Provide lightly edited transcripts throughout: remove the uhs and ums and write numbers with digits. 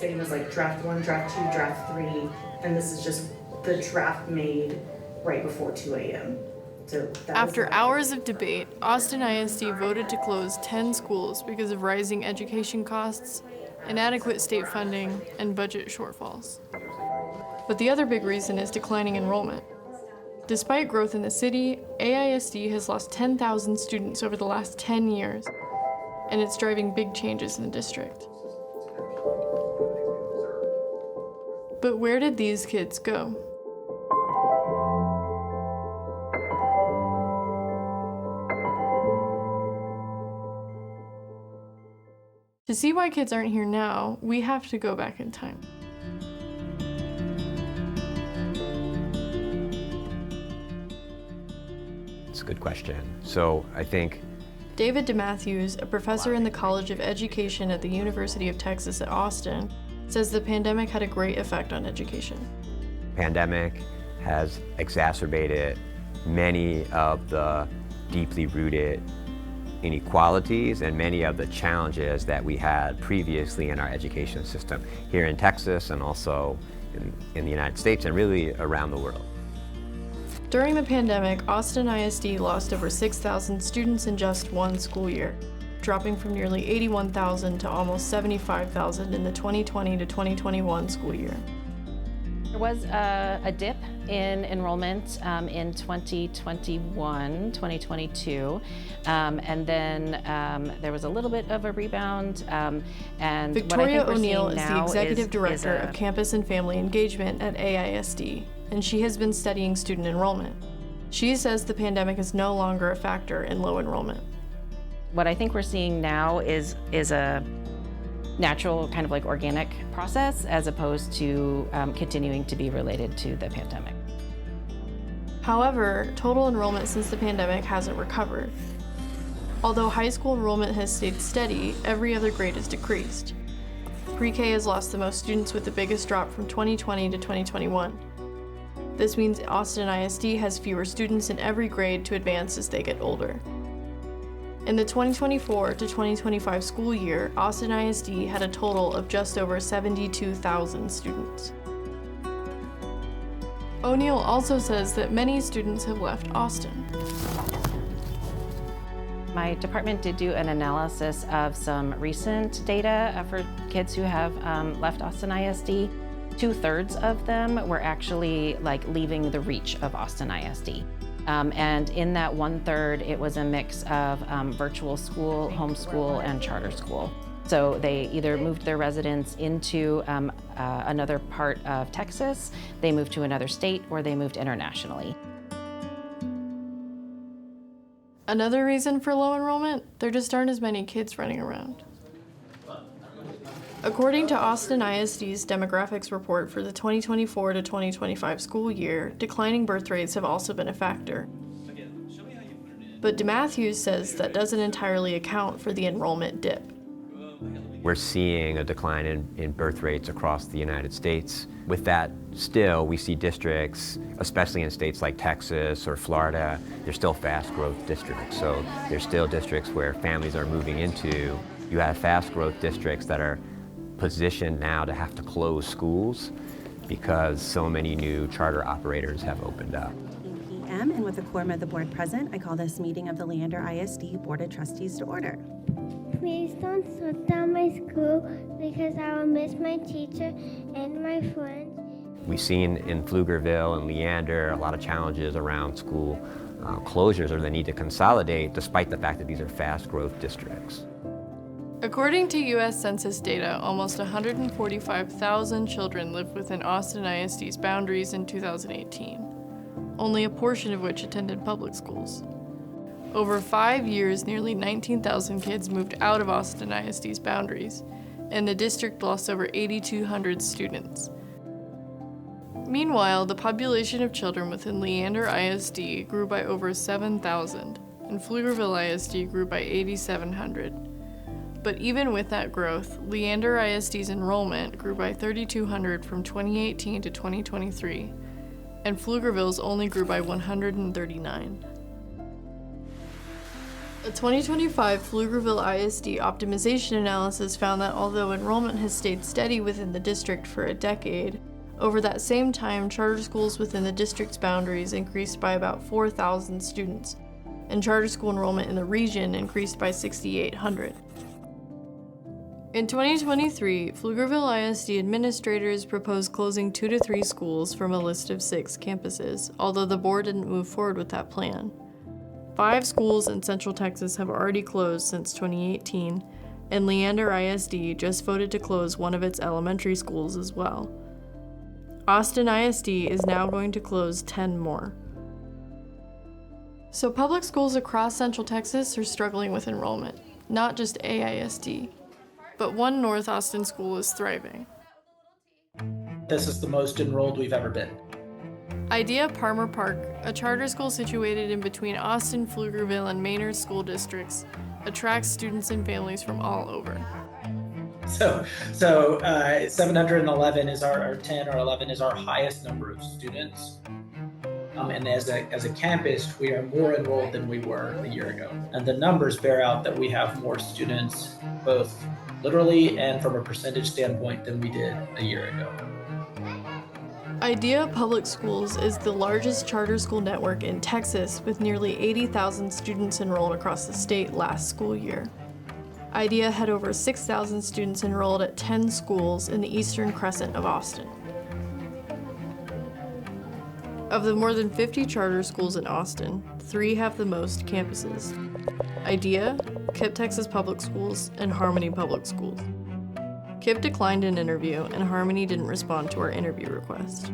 same as like draft 1, draft 2, draft 3, and this is just the draft made right before 2 a.m. So after hours of debate, Austin ISD voted to close 10 schools because of rising education costs, inadequate state funding, and budget shortfalls. But the other big reason is declining enrollment. Despite growth in the city, AISD has lost 10,000 students over the last 10 years, and it's driving big changes in the district. But where did these kids go? To see why kids aren't here now, we have to go back in time. It's a good question. So I think David DeMatthews, a professor in the College of Education at the University of Texas at Austin, says the pandemic had a great effect on education. Pandemic has exacerbated many of the deeply rooted inequalities and many of the challenges that we had previously in our education system here in Texas and also in the United States and really around the world. During the pandemic, Austin ISD lost over 6,000 students in just one school year, dropping from nearly 81,000 to almost 75,000 in the 2020 to 2021 school year. There was a dip in enrollment in 2021, 2022, and then there was a little bit of a rebound. And Victoria O'Neill is the Executive Director of Campus and Family Engagement at AISD, and she has been studying student enrollment. She says the pandemic is no longer a factor in low enrollment. What I think we're seeing now is a natural kind of like organic process as opposed to continuing to be related to the pandemic. However, total enrollment since the pandemic hasn't recovered. Although high school enrollment has stayed steady, every other grade has decreased. Pre-K has lost the most students with the biggest drop from 2020 to 2021. This means Austin ISD has fewer students in every grade to advance as they get older. In the 2024 to 2025 school year, Austin ISD had a total of just over 72,000 students. O'Neill also says that many students have left Austin. My department did do an analysis of some recent data for kids who have left Austin ISD. 2/3 of them were actually leaving the reach of Austin ISD. And in that 1/3, it was a mix of virtual school, homeschool, and charter school. So they either moved their residence into another part of Texas, they moved to another state, or they moved internationally. Another reason for low enrollment? There just aren't as many kids running around. According to Austin ISD's demographics report for the 2024 to 2025 school year, declining birth rates have also been a factor. But DeMatthews says that doesn't entirely account for the enrollment dip. we're seeing a decline in birth rates across the United States. With that, still, we see districts, especially in states like Texas or Florida, they're still fast growth districts. So there's still districts where families are moving into. You have fast growth districts that are positioned now to have to close schools because so many new charter operators have opened up. And with a quorum of the board present, I call this meeting of the Leander ISD Board of Trustees to order. Please don't shut down my school because I will miss my teacher and my friends. We've seen in Pflugerville and Leander a lot of challenges around school closures or the need to consolidate despite the fact that these are fast growth districts. According to U.S. Census data, almost 145,000 children lived within Austin ISD's boundaries in 2018, only a portion of which attended public schools. Over 5 years, nearly 19,000 kids moved out of Austin ISD's boundaries, and the district lost over 8,200 students. Meanwhile, the population of children within Leander ISD grew by over 7,000, and Pflugerville ISD grew by 8,700. But even with that growth, Leander ISD's enrollment grew by 3,200 from 2018 to 2023, and Pflugerville's only grew by 139. A 2025 Pflugerville ISD optimization analysis found that although enrollment has stayed steady within the district for a decade, over that same time, charter schools within the district's boundaries increased by about 4,000 students, and charter school enrollment in the region increased by 6,800. In 2023, Pflugerville ISD administrators proposed closing 2 to 3 schools from a list of 6 campuses, although the board didn't move forward with that plan. 5 schools in Central Texas have already closed since 2018, and Leander ISD just voted to close one of its elementary schools as well. Austin ISD is now going to close 10 more. So public schools across Central Texas are struggling with enrollment, not just AISD, but one North Austin school is thriving. This is the most enrolled we've ever been. Idea Parmer Park, a charter school situated in between Austin, Pflugerville, and Maynard school districts, attracts students and families from all over. So 711 is our 10 or 11 is our highest number of students. And as a campus, we are more enrolled than we were a year ago. And the numbers bear out that we have more students, both literally and from a percentage standpoint, than we did a year ago. Idea Public Schools is the largest charter school network in Texas, with nearly 80,000 students enrolled across the state last school year. Idea had over 6,000 students enrolled at 10 schools in the eastern crescent of Austin. Of the more than 50 charter schools in Austin, 3 have the most campuses: Idea, KIPP Texas Public Schools, and Harmony Public Schools. KIPP declined an interview, and Harmony didn't respond to our interview request.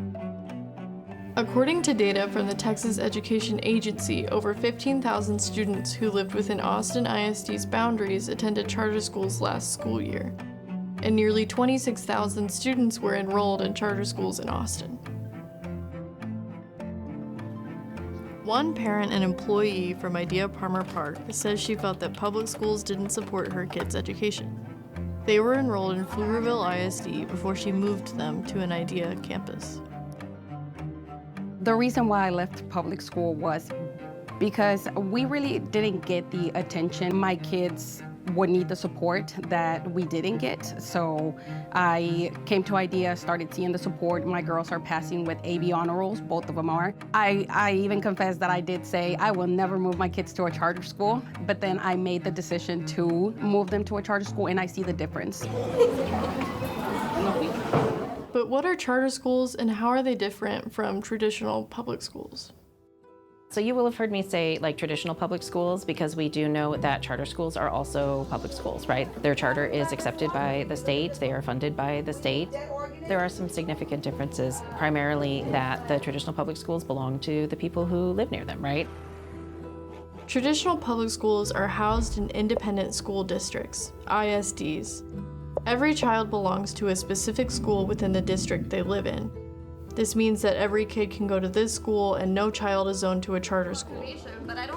According to data from the Texas Education Agency, over 15,000 students who lived within Austin ISD's boundaries attended charter schools last school year, and nearly 26,000 students were enrolled in charter schools in Austin. One parent and employee from Idea Parmer Park says she felt that public schools didn't support her kids' education. They were enrolled in Pflugerville ISD before she moved them to an Idea campus. The reason why I left public school was because we really didn't get the attention my kids would need, the support that we didn't get. So I came to Idea, started seeing the support. My girls are passing with AB honor rolls, both of them are. I even confess that I did say I will never move my kids to a charter school, but then I made the decision to move them to a charter school, and I see the difference. But what are charter schools, and how are they different from traditional public schools? So you will have heard me say like traditional public schools, because we do know that charter schools are also public schools, right? Their charter is accepted by the state, they are funded by the state. There are some significant differences, primarily that the traditional public schools belong to the people who live near them, right? Traditional public schools are housed in independent school districts, ISDs. Every child belongs to a specific school within the district they live in. This means that every kid can go to this school and no child is zoned to a charter school.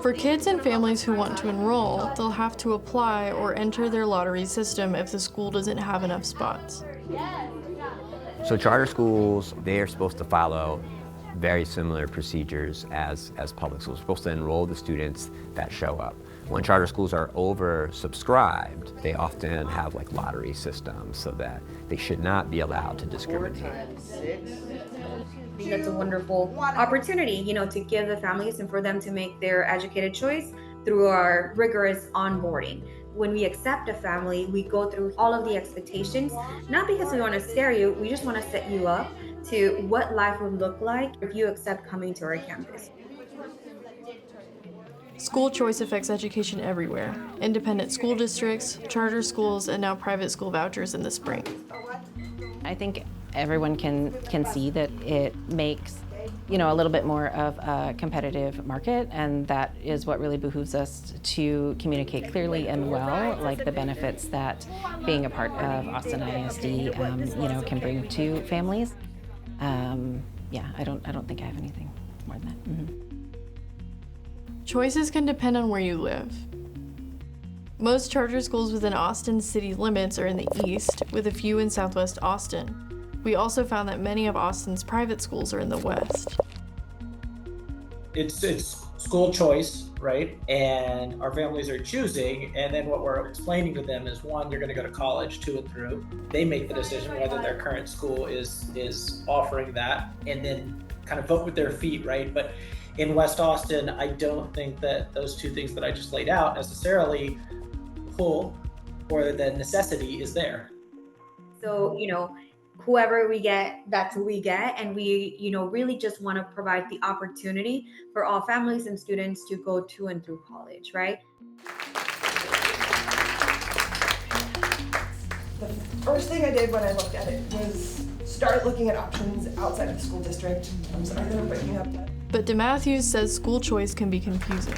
For kids and families who want to enroll, they'll have to apply or enter their lottery system if the school doesn't have enough spots. So charter schools, they are supposed to follow very similar procedures as public schools. We're supposed to enroll the students that show up. When charter schools are oversubscribed, they often have like lottery systems so that they should not be allowed to discriminate. I think that's a wonderful opportunity, to give the families and for them to make their educated choice through our rigorous onboarding. When we accept a family, we go through all of the expectations, not because we want to scare you, we just want to set you up to what life would look like if you accept coming to our campus. School choice affects education everywhere. Independent school districts, charter schools, and now private school vouchers in the spring. I think everyone can see that it makes, a little bit more of a competitive market, and that is what really behooves us to communicate clearly and well, like the benefits that being a part of Austin ISD, can bring to families. I don't think I have anything more than that. Mm-hmm. Choices can depend on where you live. Most charter schools within Austin city limits are in the east, with a few in southwest Austin. We also found that many of Austin's private schools are in the west. it's school choice, right? And our families are choosing, and then what we're explaining to them is, one, they're going to go to college, 2 and through. They make the decision whether their current school is offering that, and then kind of vote with their feet, right? But in West Austin, I don't think that those two things that I just laid out necessarily pull, or the necessity is there. So, whoever we get, that's who we get. And we, really just want to provide the opportunity for all families and students to go to and through college, right? The first thing I did when I looked at it was start looking at options outside of the school district. I'm sorry that I'm breaking up. But DeMatthews says school choice can be confusing.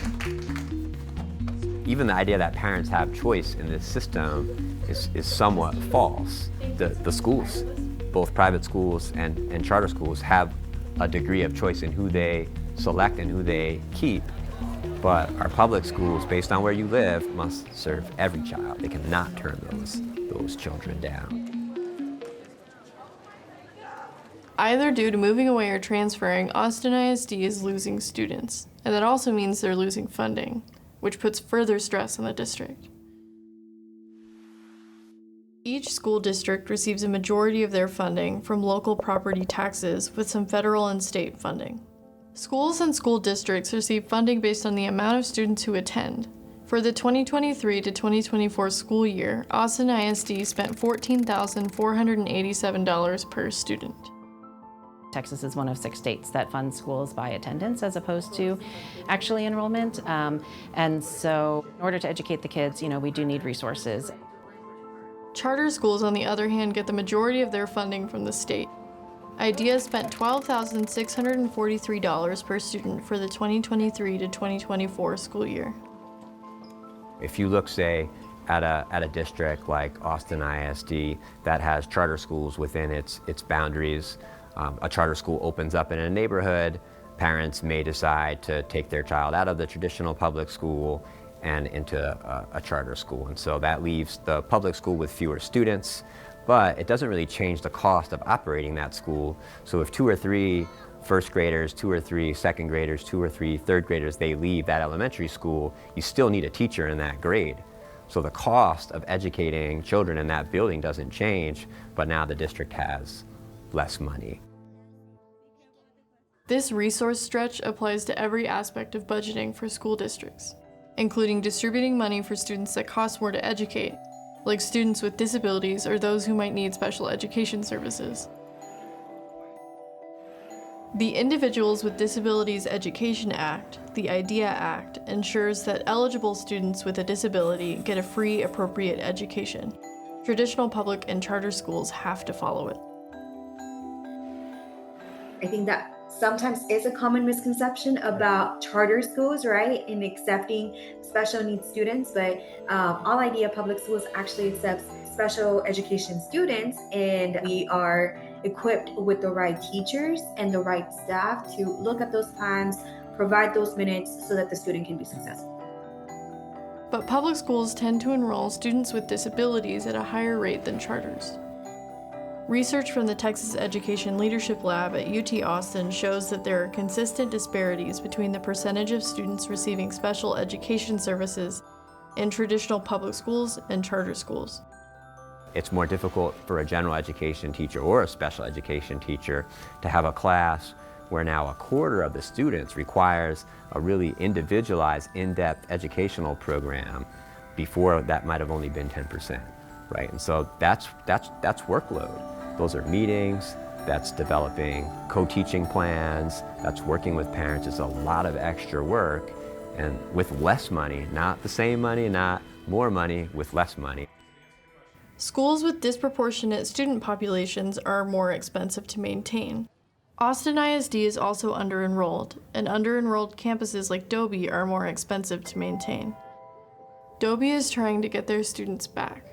Even the idea that parents have choice in this system is somewhat false. The schools, both private schools and charter schools, have a degree of choice in who they select and who they keep. But our public schools, based on where you live, must serve every child. They cannot turn those children down. Either due to moving away or transferring, Austin ISD is losing students, and that also means they're losing funding, which puts further stress on the district. Each school district receives a majority of their funding from local property taxes with some federal and state funding. Schools and school districts receive funding based on the amount of students who attend. For the 2023 to 2024 school year, Austin ISD spent $14,487 per student. Texas is one of 6 states that fund schools by attendance as opposed to actually enrollment. And so in order to educate the kids, we do need resources. Charter schools, on the other hand, get the majority of their funding from the state. IDEA spent $12,643 per student for the 2023 to 2024 school year. If you look, say, at a district like Austin ISD that has charter schools within its boundaries, a charter school opens up in a neighborhood, parents may decide to take their child out of the traditional public school and into a charter school. And so that leaves the public school with fewer students, but it doesn't really change the cost of operating that school. So if 2 or 3 first graders, 2 or 3 second graders, 2 or 3 third graders, they leave that elementary school, you still need a teacher in that grade. So the cost of educating children in that building doesn't change, but now the district has less money. This resource stretch applies to every aspect of budgeting for school districts, including distributing money for students that cost more to educate, like students with disabilities or those who might need special education services. The Individuals with Disabilities Education Act, the IDEA Act, ensures that eligible students with a disability get a free, appropriate education. Traditional public and charter schools have to follow it. I think that sometimes is a common misconception about charter schools, right, in accepting special needs students, but all IDEA public schools actually accepts special education students, and we are equipped with the right teachers and the right staff to look at those plans, provide those minutes so that the student can be successful. But public schools tend to enroll students with disabilities at a higher rate than charters. Research from the Texas Education Leadership Lab at UT Austin shows that there are consistent disparities between the percentage of students receiving special education services in traditional public schools and charter schools. It's more difficult for a general education teacher or a special education teacher to have a class where now a quarter of the students requires a really individualized, in-depth educational program. Before, that might have only been 10%, right? And so that's workload. Those are meetings, that's developing co-teaching plans, that's working with parents. It's a lot of extra work, and with less money, not the same money, not more money, with less money. Schools with disproportionate student populations are more expensive to maintain. Austin ISD is also under-enrolled, and under-enrolled campuses like Dobie are more expensive to maintain. Dobie is trying to get their students back.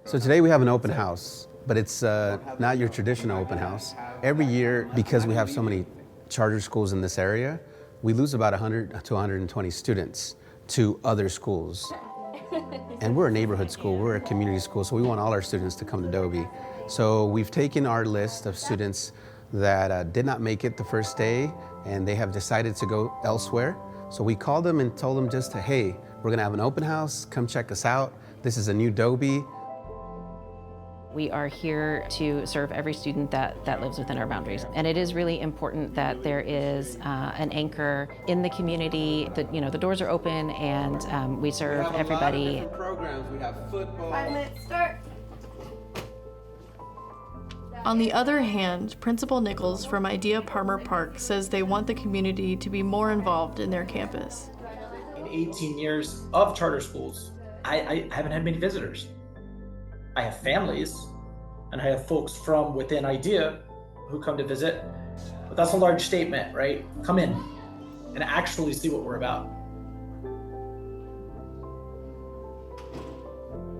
So today we have an open house, but it's not your traditional open house. Every year, because we have so many charter schools in this area, we lose about 100 to 120 students to other schools. And we're a neighborhood school, we're a community school, so we want all our students to come to Dobie. So we've taken our list of students that did not make it the first day, and they have decided to go elsewhere. So we called them and told them just to, hey, we're gonna have an open house, come check us out. This is a new Dobie. We are here to serve every student that lives within our boundaries. And it is really important that there is an anchor in the community, that, you know, the doors are open and we serve everybody. We have a lot of different programs. We have football. 5 minutes, start. On the other hand, Principal Nichols from Idea Parmer Park says they want the community to be more involved in their campus. In 18 years of charter schools, I haven't had many visitors. I have families, and I have folks from within Idea who come to visit, but that's a large statement, right? Come in and actually see what we're about.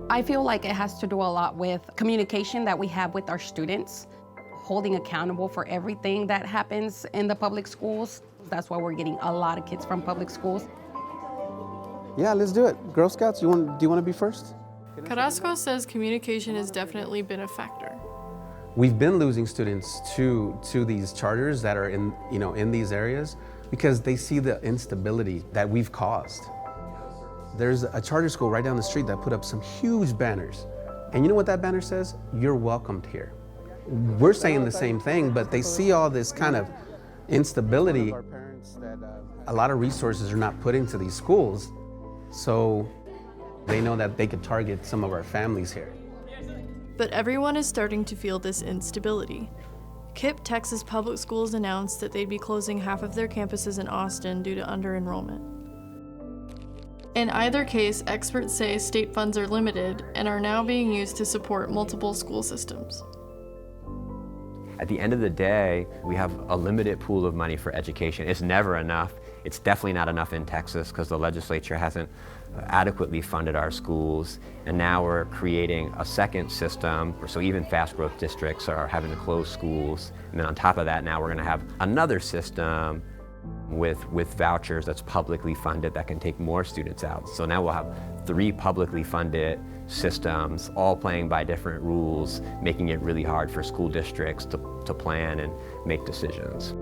I feel like it has to do a lot with communication that we have with our students, holding accountable for everything that happens in the public schools. That's why we're getting a lot of kids from public schools. Yeah, let's do it. Girl Scouts, do you want to be first? Carrasco says communication has definitely been a factor. We've been losing students to these charters that are in these areas because they see the instability that we've caused. There's a charter school right down the street that put up some huge banners. And you know what that banner says? You're welcomed here. We're saying the same thing, but they see all this kind of instability. A lot of resources are not put into these schools, so they know that they could target some of our families here. But everyone is starting to feel this instability. KIPP Texas Public Schools announced that they'd be closing half of their campuses in Austin due to underenrollment. In either case, experts say state funds are limited and are now being used to support multiple school systems. At the end of the day, we have a limited pool of money for education. It's never enough. It's definitely not enough in Texas because the legislature hasn't adequately funded our schools. And now we're creating a second system, so even fast growth districts are having to close schools. And then on top of that, now we're gonna have another system with vouchers that's publicly funded that can take more students out. So now we'll have 3 publicly funded systems, all playing by different rules, making it really hard for school districts to plan and make decisions.